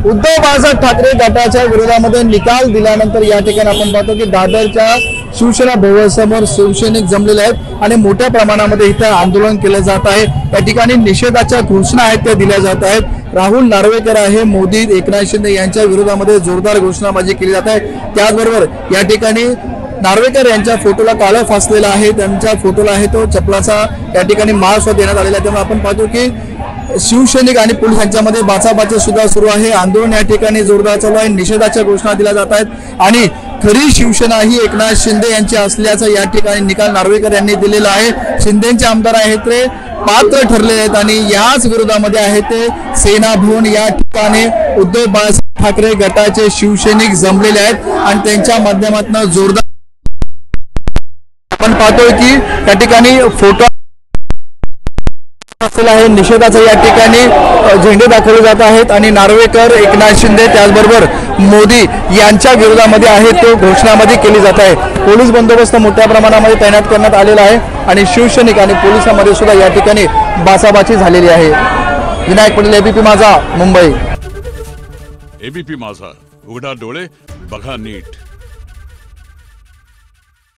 उद्धव बाळासाहेब ठाकरे गटाच्या विरोधामध्ये निकाल दिल्यानंतर या ठिकाणी आपण पाहतो की दादरच्या शिवसेना भवनासमोर शिवसैनिक जमलेले आहेत आणि मोठ्या प्रमाणामध्ये इथे आंदोलन केले जात आहे। या ठिकाणी निषेधाच्या घोषणा आहेत त्या दिल्या जात आहेत। राहुल नार्वेकर आहे, मोदी, एकनाथ शिंदे यांच्या विरोधामध्ये जोरदार घोषणाबाजी केली जात आहे। त्याचबरोबर या ठिकाणी नार्वेकर यांच्या फोटोला काळं फासलेलं आहे, त्यांच्या फोटोला आहे तो चपलाचा या ठिकाणी माळ सुद्धा देण्यात आलेला आहे। त्यामुळे आपण पाहतो की शिवसैनिक आणि पोलीस यांच्यामध्ये बाचाबाची सुद्धा सुरू आहे। आंदोलन या ठिकाणी जोरदार चालू आहे, निषेधाच्या घोषणा दिल्या जात आहेत आणि खरी शिवसेना ही एकनाथ शिंदे यांची असल्याचा या ठिकाणी निकाल नार्वेकर यांनी दिलेला आहे। शिंदेचे आमदार आहेत ते पात्र ठरले आहेत आणि याच विरोधामध्ये आहे ते सेना भवन या ठिकाणी उद्धव बाळासाहेब ठाकरे गटाचे शिवसैनिक जमलेले आहेत आणि त्यांच्या माध्यमातून जोरदार आपण पाहतोय की त्या ठिकाणी फोटो आहे, निषेधाचा या ठिकाणी झेंडे दाखवले जात आहेत आणि नार्वेकर, एकनाथ शिंदे त्याचबरोबर मोदी यांच्या विरोधामध्ये आहे तो घोषणाबाजी केली जात आहे। पोलीस बंदोबस्त मोठ्या प्रमाणामध्ये तैनात करण्यात आलेला आहे आणि शिवसैनिक आणि पोलिसांमध्ये सुद्धा या ठिकाणी बाचाबाची झालेली आहे। विनायक पटेल, एबीपी माझा, मुंबई। एबीपी माझा, उघडा डोळे बघा नीट।